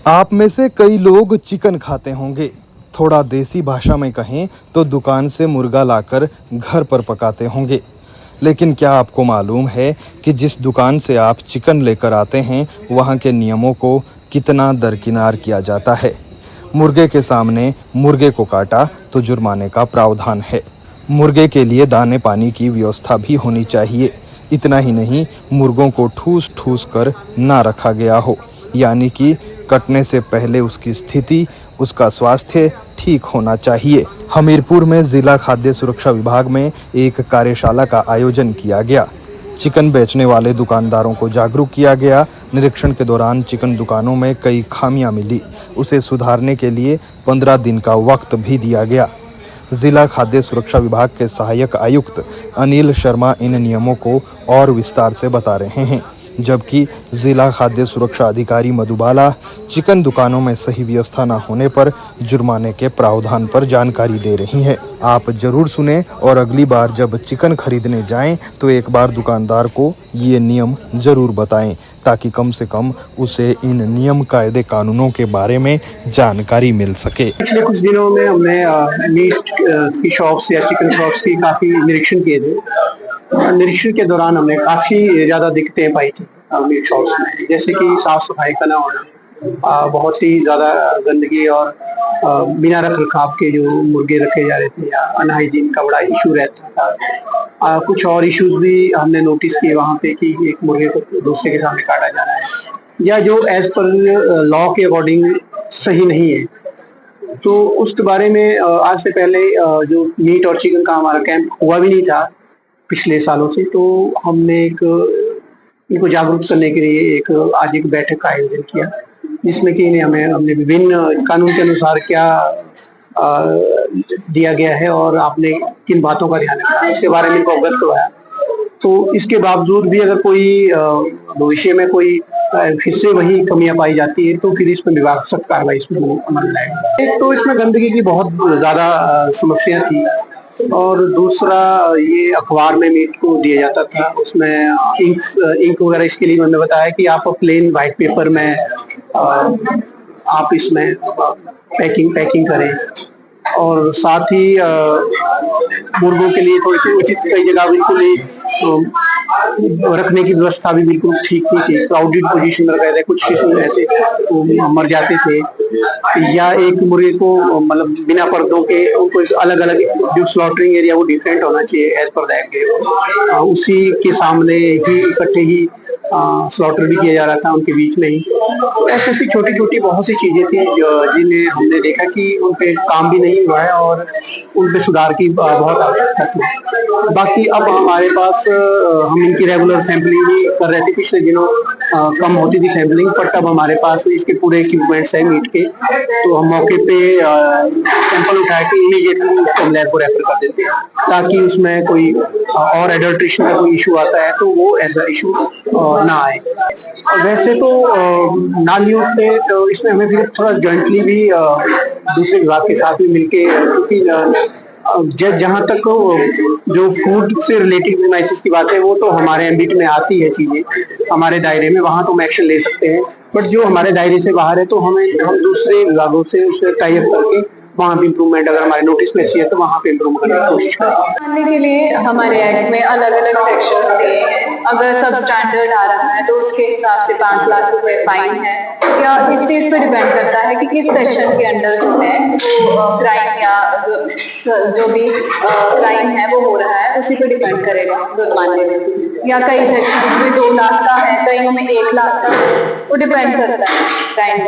आप में से कई लोग चिकन खाते होंगे। थोड़ा देसी भाषा में कहें तो दुकान से मुर्गा लाकर घर पर पकाते होंगे। लेकिन क्या आपको मालूम है कि जिस दुकान से आप चिकन लेकर आते हैं वहाँ के नियमों को कितना दरकिनार किया जाता है। मुर्गे के सामने मुर्गे को काटा तो जुर्माने का प्रावधान है। मुर्गे के लिए दाने पानी की व्यवस्था भी होनी चाहिए। इतना ही नहीं, मुर्गों को ठूस ठूस कर ना रखा गया हो, यानी कि कटने से पहले उसकी स्थिति, उसका स्वास्थ्य ठीक होना चाहिए। हमीरपुर में जिला खाद्य सुरक्षा विभाग में एक कार्यशाला का आयोजन किया गया। चिकन बेचने वाले दुकानदारों को जागरूक किया गया। निरीक्षण के दौरान चिकन दुकानों में कई खामियां मिली। उसे सुधारने के लिए 15 दिन का वक्त भी दिया गया। जिला खाद्य सुरक्षा विभाग के सहायक आयुक्त अनिल शर्मा इन नियमों को और विस्तार से बता रहे हैं, जबकि जिला खाद्य सुरक्षा अधिकारी मधुबाला चिकन दुकानों में सही व्यवस्था न होने पर जुर्माने के प्रावधान पर जानकारी दे रही हैं। आप जरूर सुने और अगली बार जब चिकन खरीदने जाएं तो एक बार दुकानदार को ये नियम जरूर बताएं, ताकि कम से कम उसे इन नियम कायदे कानूनों के बारे में जानकारी मिल सके। पिछले कुछ दिनों में हमने मीट की शॉप्स या चिकन शॉप्स की काफी निरीक्षण किए थे। निरीक्षण के दौरान हमने काफी ज्यादा दिक्कतें पाई थी मीट शॉप्स में, जैसे कि साफ सफाई का ना होना, बहुत ही ज्यादा गंदगी और बिना रख रखाव के जो मुर्गे रखे जा रहे थे, या अनहाइजीन का बड़ा इशू रहता था। कुछ और इश्यूज भी हमने नोटिस किए वहाँ पे कि एक मुर्गे को दूसरे के सामने काटा जा रहा है, या जो एज पर लॉ के अकॉर्डिंग सही नहीं है। तो उस बारे में आज से पहले जो मीट और चिकन का हमारा कैंप हुआ भी नहीं था पिछले सालों से, तो हमने इनको जागरूक करने के लिए आज एक बैठक का आयोजन किया, जिसमें कि हमने विभिन्न कानून के अनुसार क्या दिया गया है और आपने किन बातों का ध्यान रखना है, इसके बारे में इनको अवगत करवाया। तो इसके बावजूद भी अगर कोई भविष्य में कोई फिर से वही कमियां पाई जाती है तो फिर इसमें विभाग सख्त कार्रवाई इसमें अमल लाएगा। एक तो इसमें गंदगी की बहुत ज्यादा समस्या थी, और दूसरा ये अखबार में मीट को दिया जाता था, उसमें इंक वगैरह। इसके लिए मैंने बताया कि आप प्लेन व्हाइट पेपर में आप इसमें पैकिंग करें, और साथ ही मुर्गों के लिए थोड़ी सी उचित कई जगह बिल्कुल ही रखने की व्यवस्था भी बिल्कुल ठीक नहीं थी। क्राउडेड पोजीशन में रखा था, कुछ किस्म ऐसे तो मर जाते थे, या एक मुर्गे को मतलब बिना पर्दों के उनको अलग अलग जो स्लॉटरिंग एरिया वो डिफरेंट होना चाहिए एज पर दैट, उसी के सामने ही इकट्ठे ही स्लॉटर भी किया जा रहा था उनके बीच में ही। तो ऐसी छोटी छोटी बहुत सी चीजें थी जिन्हें हमने देखा कि उन पे काम भी नहीं हुआ है और उन पे सुधार की बहुत आवश्यकता थी। बाकी अब हमारे पास हम इनकी रेगुलर सैंपलिंग भी कर रहे थे। पिछले दिनों कम होती थी सैंपलिंग, पर तब हमारे पास इसके पूरे इक्विपमेंट्स है मीट के, तो हम मौके पे सैंपल उठा के इमीडिएटली उसको हम लैब को रेफर कर देते हैं, ताकि उसमें कोई और एडल्ट्रेशन का कोई इशू आता है तो वो ऐसा इशू ना आए। वैसे तो नालियों पे तो इसमें हमें फिर थोड़ा जॉइंटली भी दूसरे विभाग के साथ भी मिलके, क्योंकि जहाँ तक जो फूड से रिलेटेड प्रीमाइसेस की बात है वो तो हमारे एम्बिट में आती है, चीजें हमारे दायरे में, वहाँ तो हम एक्शन ले सकते हैं। बट जो हमारे दायरे से बाहर है तो हम दूसरे विभागों से उससे टाई अप करके वहाँ पे इम्प्रूवमेंट, अगर हमारे नोटिस में चाहिए तो वहाँ पे इम्प्रूव करने की कोशिश करें। करने के लिए हमारे एक्ट में अलग अलग सेक्शन दिए हैं। अगर सब स्टैंडर्ड आ रहा है तो उसके हिसाब से 5 लाख रुपए फाइन है, या इस चीज पे डिपेंड करता है कि किस सेक्शन के अंडर जो है वो क्राइम या जो भी क्राइम है वो हो रहा है, उसी पे डिपेंड करेगा जुर्माने में। या कई सेक्शन में 2 लाख का है, कईयों में 1 लाख का, वो डिपेंड करता है क्राइम।